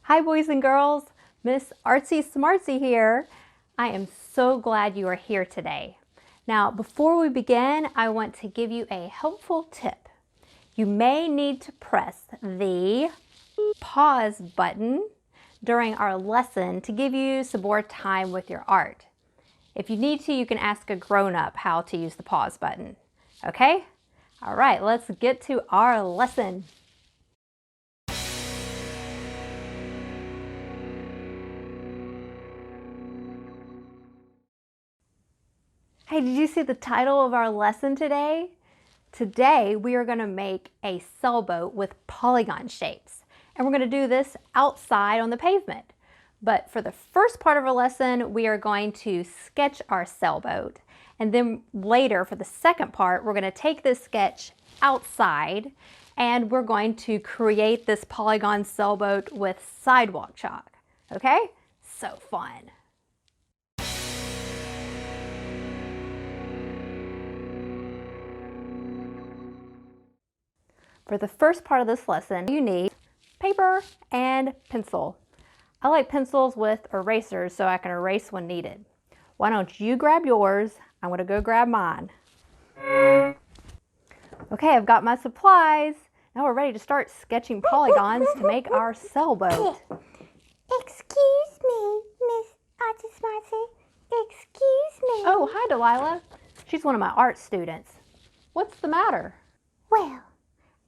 Hi boys and girls, Miss Artsy Smartsy here. I am so glad you are here today. Now before we begin, I want to give you a helpful tip. You may need to press the pause button during our lesson to give you some more time with your art. If you need to, you can ask a grown-up how to use the pause button. Okay? All right, let's get to our lesson. Hey, did you see the title of our lesson today? Today, we are going to make a sailboat with polygon shapes. And we're going to do this outside on the pavement. But for the first part of our lesson, we are going to sketch our sailboat. And then later, for the second part, we're going to take this sketch outside and we're going to create this polygon sailboat with sidewalk chalk. Okay? So fun. For the first part of this lesson, you need paper and pencil. I like pencils with erasers so I can erase when needed. Why don't you grab yours? I'm going to go grab mine. Okay, I've got my supplies. Now we're ready to start sketching polygons to make our sailboat. Excuse me, Miss Artsy Smartsy. Excuse me. Oh, hi Delilah. She's one of my art students. What's the matter? Well,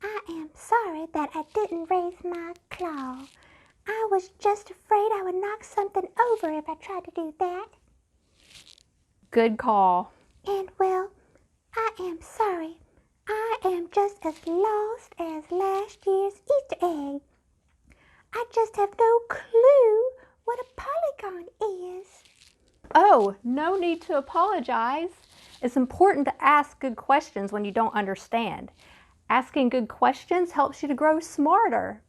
I am sorry that I didn't raise my claw. I was just afraid I would knock something over if I tried to do that. Good call. And well, I am sorry. I am just as lost as last year's Easter egg. I just have no clue what a polygon is. Oh, no need to apologize. It's important to ask good questions when you don't understand. Asking good questions helps you to grow smarter.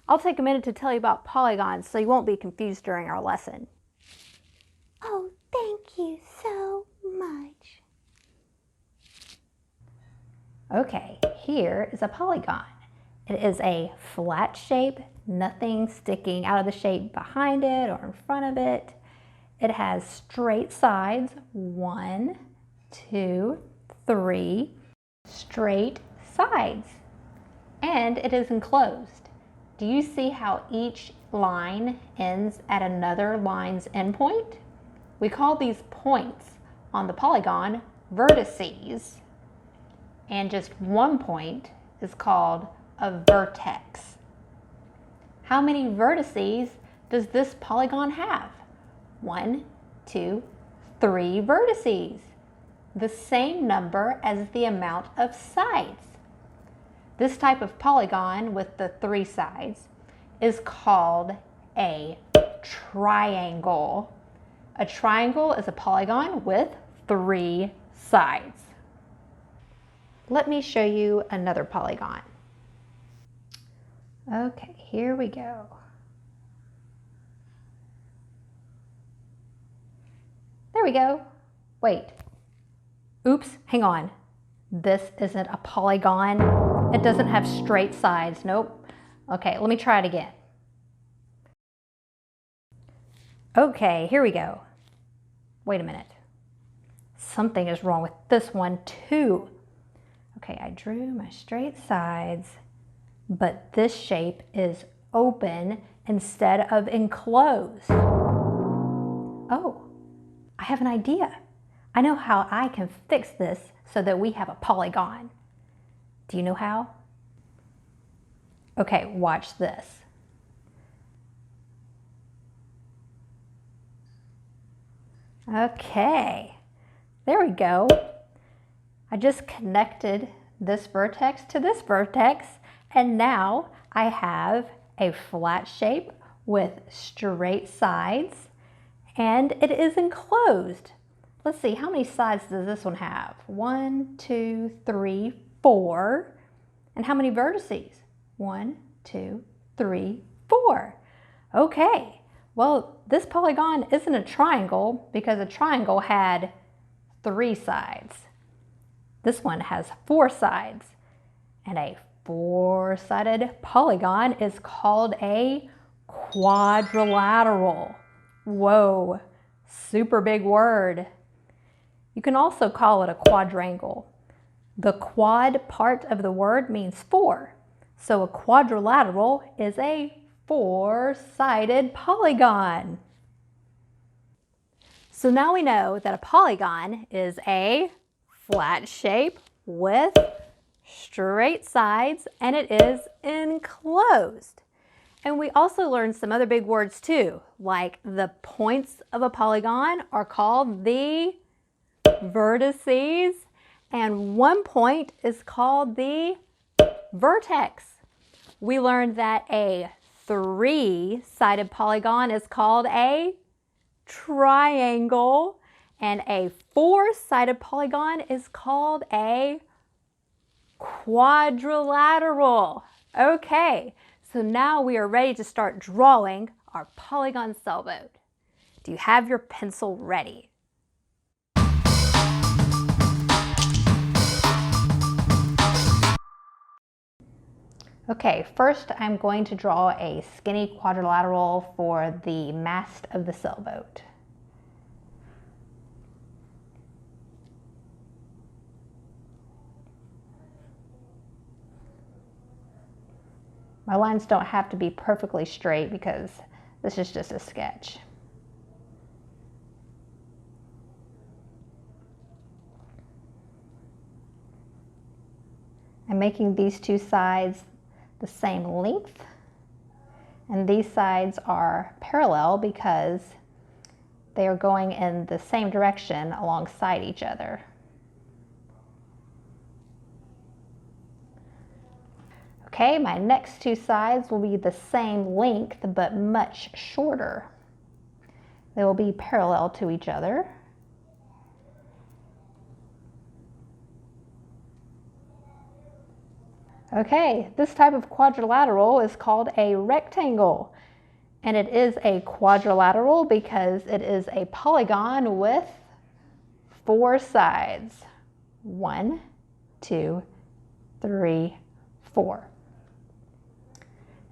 I'll take a minute to tell you about polygons so you won't be confused during our lesson. Oh, thank you so much. Okay, here is a polygon. It is a flat shape, nothing sticking out of the shape behind it or in front of it. It has straight sides, 1, 2, 3, straight sides, and it is enclosed. Do you see how each line ends at another line's endpoint? We call these points on the polygon vertices, and just one point is called a vertex. How many vertices does this polygon have? 1, 2, 3 vertices. The same number as the amount of sides. This type of polygon with the 3 sides is called a triangle. A triangle is a polygon with 3 sides. Let me show you another polygon. Okay, here we go. There we go. Wait. Oops, hang on. This isn't a polygon. It doesn't have straight sides. Nope. Okay, let me try it again. Okay, here we go. Wait a minute. Something is wrong with this one too. Okay, I drew my straight sides, but this shape is open instead of enclosed. Oh, I have an idea. I know how I can fix this so that we have a polygon. Do you know how? Okay, watch this. Okay, there we go. I just connected this vertex to this vertex, and now I have a flat shape with straight sides, and it is enclosed. Let's see, how many sides does this one have? 1, 2, 3, 4. And how many vertices? 1, 2, 3, 4. Okay, well, this polygon isn't a triangle because a triangle had 3 sides. This one has 4 sides, and a 4-sided polygon is called a Quadrilateral. Whoa, super big word. You can also call it a quadrangle. The quad part of the word means four. So a quadrilateral is a four-sided polygon. So now we know that a polygon is a flat shape with straight sides, and it is enclosed. And we also learned some other big words too, like the points of a polygon are called the vertices, and one point is called the vertex. We learned that a three-sided polygon is called a triangle, and a four-sided polygon is called a quadrilateral. Okay, so now we are ready to start drawing our polygon sailboat. Do you have your pencil ready? Okay, first I'm going to draw a skinny quadrilateral for the mast of the sailboat. My lines don't have to be perfectly straight because this is just a sketch. I'm making these two sides the same length, and these sides are parallel because they are going in the same direction alongside each other. Okay, my next two sides will be the same length but much shorter. They will be parallel to each other. Okay, this type of quadrilateral is called a rectangle, and it is a quadrilateral because it is a polygon with four sides. 1, 2, 3, 4.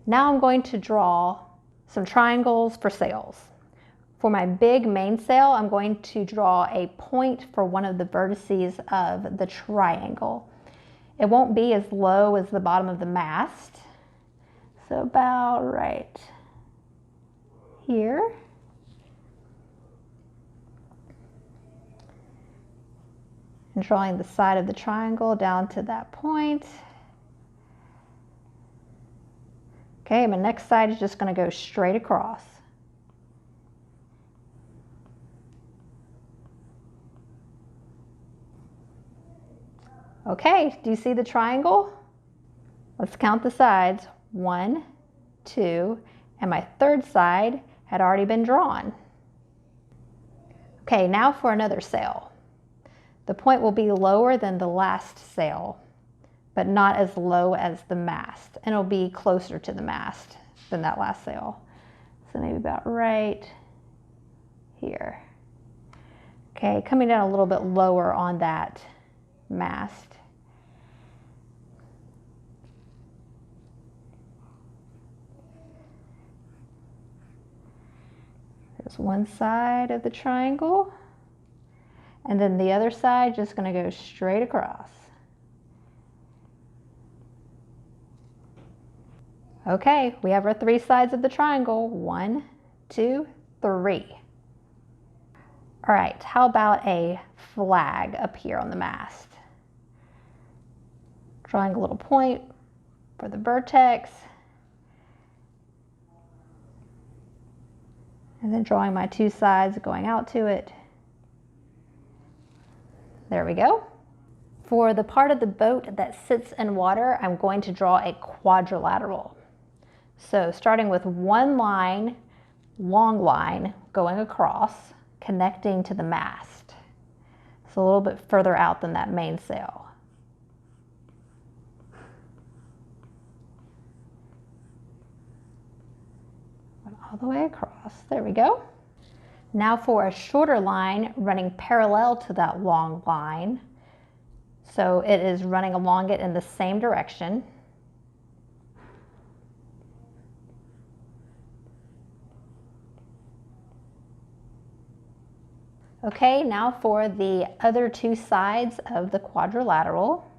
Now I'm going to draw some triangles for sails. For my big mainsail, I'm going to draw a point for one of the vertices of the triangle. It won't be as low as the bottom of the mast, so about right here. And drawing the side of the triangle down to that point. Okay, my next side is just going to go straight across. Okay, do you see the triangle? Let's count the sides. 1, 2, and my third side had already been drawn. Okay, now for another sail. The point will be lower than the last sail, but not as low as the mast, and it'll be closer to the mast than that last sail. So maybe about right here. Okay, coming down a little bit lower on that mast. There's one side of the triangle, and then the other side just going to go straight across. Okay, we have our three sides of the triangle. 1, 2, 3. All right, how about a flag up here on the mast? Drawing a little point for the vertex. And then drawing my two sides going out to it. There we go. For the part of the boat that sits in water, I'm going to draw a quadrilateral. So starting with one line, long line, going across, connecting to the mast. It's a little bit further out than that mainsail. All the way across. There we go. Now for a shorter line running parallel to that long line. So it is running along it in the same direction. Okay, now for the other two sides of the quadrilateral.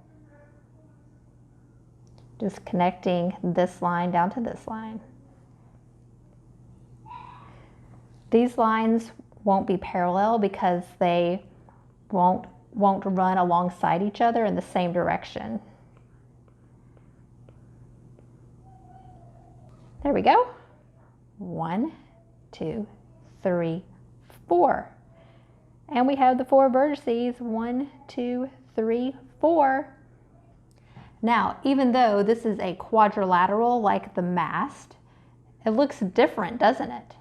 Just connecting this line down to this line. These lines won't be parallel because they won't run alongside each other in the same direction. There we go. 1, 2, 3, 4. And we have the 4 vertices, 1, 2, 3, 4. Now, even though this is a quadrilateral like the mast, it looks different, doesn't it?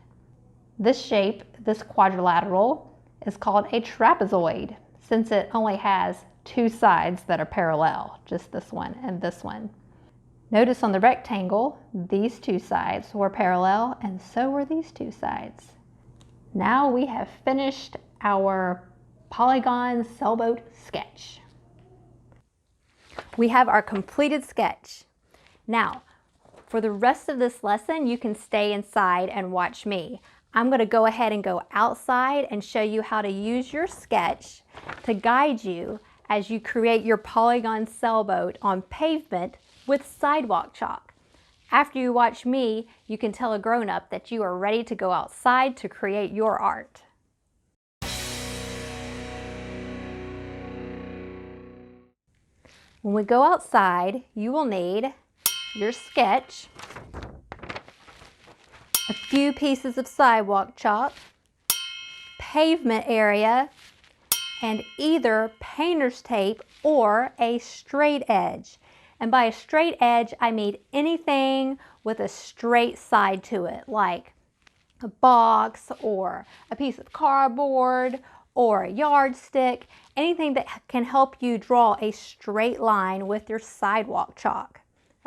This shape, this quadrilateral, is called a trapezoid since it only has 2 sides that are parallel, just this one and this one. Notice on the rectangle, these 2 sides were parallel and so were these 2 sides. Now we have finished our polygon sailboat sketch. We have our completed sketch. Now, for the rest of this lesson, you can stay inside and watch me. I'm going to go ahead and go outside and show you how to use your sketch to guide you as you create your polygon sailboat on pavement with sidewalk chalk. After you watch me, you can tell a grown-up that you are ready to go outside to create your art. When we go outside, you will need your sketch, a few pieces of sidewalk chalk, pavement area, and either painter's tape or a straight edge. And by a straight edge, I mean anything with a straight side to it, like a box or a piece of cardboard or a yardstick, anything that can help you draw a straight line with your sidewalk chalk.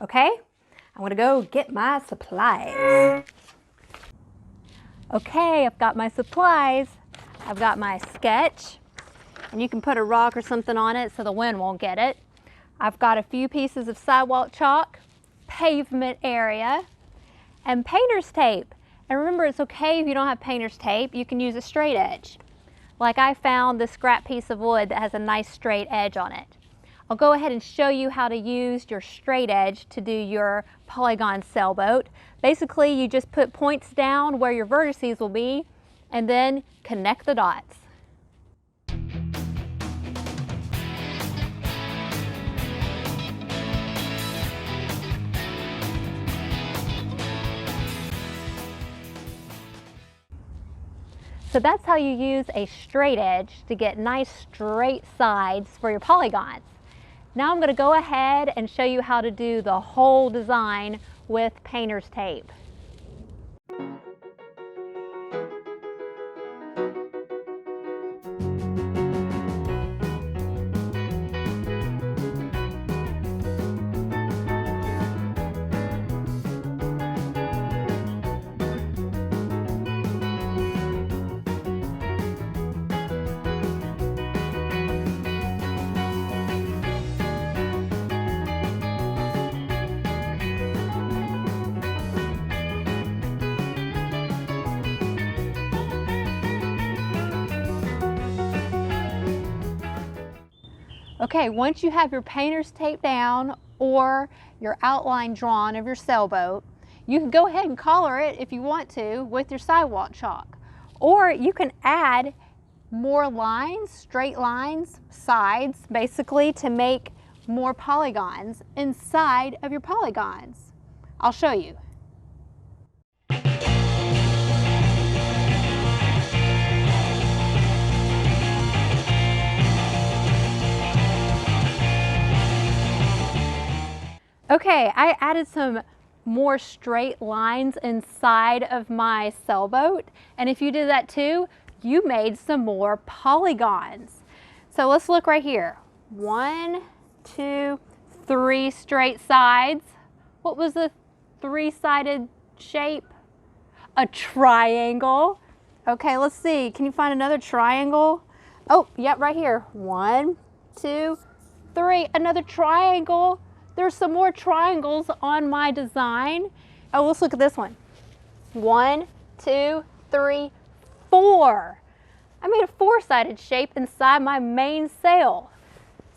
Okay? I'm gonna go get my supplies. Okay, I've got my supplies. I've got my sketch, and you can put a rock or something on it so the wind won't get it. I've got a few pieces of sidewalk chalk, pavement area, and painter's tape. And remember, it's okay if you don't have painter's tape, you can use a straight edge. Like I found this scrap piece of wood that has a nice straight edge on it. I'll go ahead and show you how to use your straight edge to do your polygon sailboat. Basically, you just put points down where your vertices will be and then connect the dots. So that's how you use a straight edge to get nice straight sides for your polygons. Now I'm going to go ahead and show you how to do the whole design with painter's tape. Okay, once you have your painter's tape down or your outline drawn of your sailboat, you can go ahead and color it if you want to with your sidewalk chalk. Or you can add more lines, straight lines, sides, basically to make more polygons inside of your polygons. I'll show you. Okay, I added some more straight lines inside of my sailboat, and if you did that too, you made some more polygons. So let's look right here. 1, 2, 3 straight sides. What was the 3-sided shape? A triangle. Okay, let's see. Can you find another triangle? Oh, yep, right here. 1, 2, 3. Another triangle. There's some more triangles on my design. Oh, let's look at this one. 1, 2, 3, 4. I made a four-sided shape inside my main sail.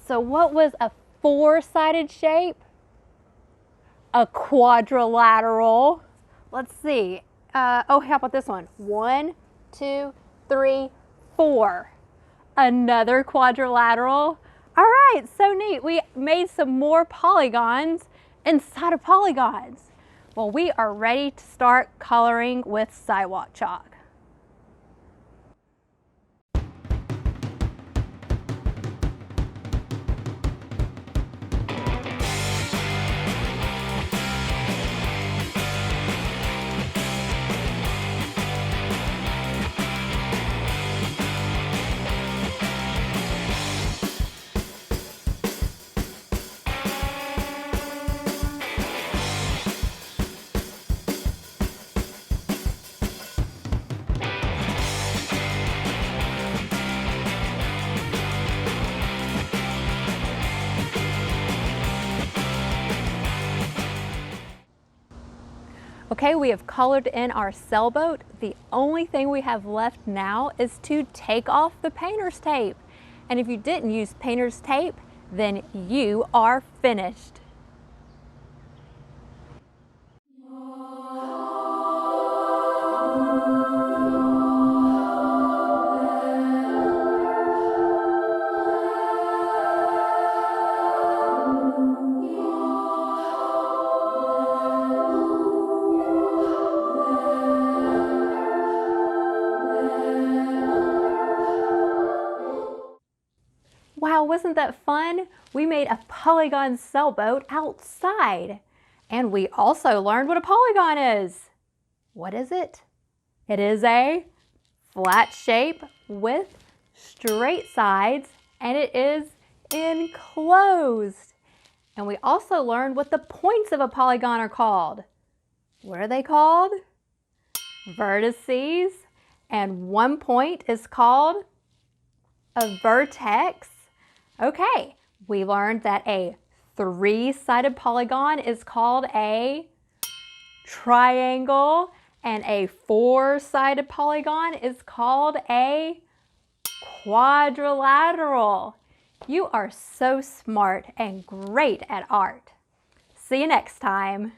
So what was a four-sided shape? A quadrilateral. Let's see. Oh, how about this one? 1, 2, 3, 4. Another quadrilateral. All right, so neat. We made some more polygons inside of polygons. Well, we are ready to start coloring with Sidewalk chalk. Okay, we have colored in our sailboat. The only thing we have left now is to take off the painter's tape. And if you didn't use painter's tape, then you are finished. Wow, wasn't that fun? We made a polygon sailboat outside. And we also learned what a polygon is. What is it? It is a flat shape with straight sides, and it is enclosed. And we also learned what the points of a polygon are called. What are they called? Vertices. And one point is called a vertex. Okay, we learned that a three-sided polygon is called a triangle, and a four-sided polygon is called a quadrilateral. You are so smart and great at art. See you next time.